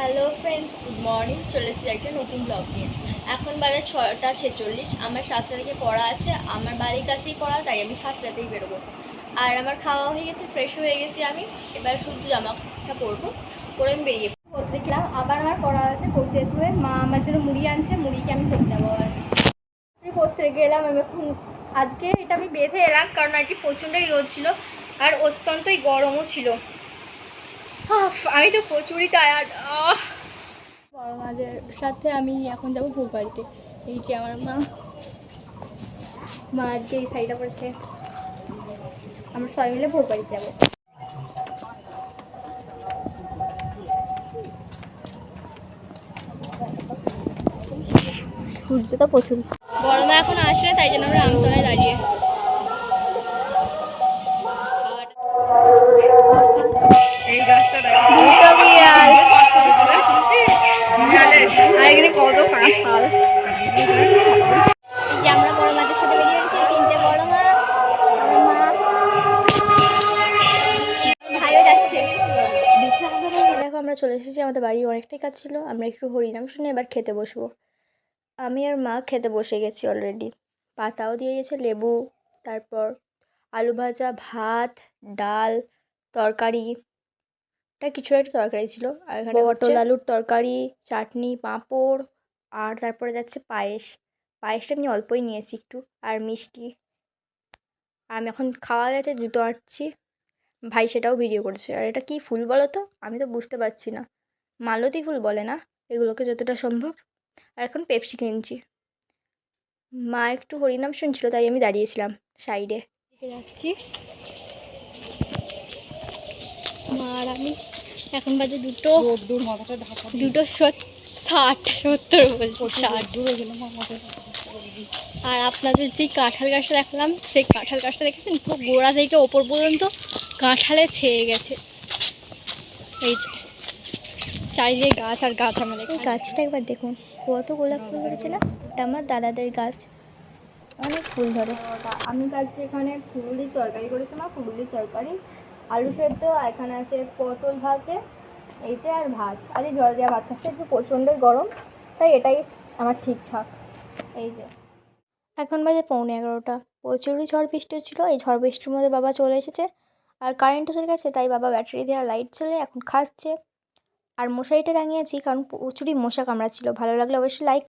Hello friends, good morning. চলে এসেছি একটা নতুন ব্লগ নিয়ে। এখন বাজে 6টা 46। আমার 7টা থেকে পড়া আছে, আমার বাড়ির কাছেই পড়া, তাই আমি 7টাতেই বেরোবো। আর আমার খাওয়া হয়ে গেছে, ফ্রেশ হয়ে গেছি আমি। এবার শুধু জামাটা পরবো, পরে আমি বেরিয়ে পড়তে দেখলাম। আবার আমার পড়া আছে, পড়তে ধুয়ে মা আমার জন্য মুড়ি আনছে, মুড়িকে আমি খেতে যাবো। আর পড়তে গেলাম আমি এখন। আজকে এটা আমি বেঁধে এলাম কারণ আজকে প্রচণ্ডই রোদ ছিল আর অত্যন্তই গরমও ছিল। আমি তো প্রচুরই টায়ার্ড। বড় মাদের সাথে আমি এখন যাবো ভোগ বাড়িতে। এই যে আমার মা আজকে এই শাড়িটা পরেছে। আমরা সবাই মিলে ভোগ বাড়িতে যাবো। সূর্য তো প্রচুর। বড় মা এখন আসলে, তাই জন্য আমরা আমতলায় দাঁড়িয়ে। এই গাছটা কত কাঁঠাল। এই যে আমরা বড় মাদের সাথে বেরিয়ে গেছি, 3টে বড় মা, ভাইও যাচ্ছে। দেখো আমরা চলে এসেছি, আমাদের বাড়ি অনেকটাই কাজ ছিল। আমরা একটু হরিনাম শুনে এবার খেতে বসবো। আমি আর মা খেতে বসে গেছি অলরেডি। পাতাও দিয়ে গেছে, লেবু, তারপর আলু ভাজা, ভাত, ডাল, তরকারি, কিছু একটা তরকারি ছিল। আর এখানে পটল আলুর তরকারি, চাটনি, পাঁপড়, আর তারপরে যাচ্ছে পায়েস। পায়েসটা আমি অল্পই নিয়েছি একটু, আর মিষ্টি। আমি এখন খাওয়া গেছে, জুতো আঁটছি। ভাই সেটাও ভিডিও করেছে। আর এটা কি ফুল বলো তো? আমি তো বুঝতে পারছি না। মালতী ফুল বলে না এগুলোকে, যতটা সম্ভব। আর এখন পেপসি কিনছি। মা একটু হরিনাম শুনছিল, তাই আমি দাঁড়িয়েছিলাম সাইডে। যাচ্ছি মা আর আমি। এখন বাজে 2:60-70 বলছি 60। আর আপনাদের যে কাঁঠাল গাছটা দেখলাম, সেই কাঁঠাল গাছটা দেখেছেন? পুরো গোড়া থেকে ওপর পর্যন্ত কাঁঠালে ছেয়ে গেছে। এই যে চারিদিকে গাছ আর গাছ। আমাদের এই গাছটা একবার দেখুন, কত গোলাপ ফুল ধরেছে না? এটা আমার দাদাদের গাছ, অনেক ফুল ধরে। আমি কাছে এখানে ফুলুরির তরকারি করেছি মা, ফুলুরির তরকারি, আলু সেদ্ধ, আর এখানে আছে পটল ভাজে, এই যে, আর ভাত। আজকে জল দেওয়া ভাত খাচ্ছে, একটু প্রচণ্ডই গরম, তাই এটাই আমার ঠিকঠাক। এই যে এখন বাজে 11:15। প্রচুরই ঝড় বৃষ্টি হচ্ছিলো। এই ঝড় বৃষ্টির মধ্যে বাবা চলে এসেছে, আর কারেন্টও চলে গেছে, তাই বাবা ব্যাটারি দেওয়া লাইট জ্বেলে এখন খাচ্ছে। আর মশারিটা টাঙিয়েছি কারণ প্রচুরই মশা কামড়াচ্ছিল। ভালো লাগলে অবশ্যই লাইক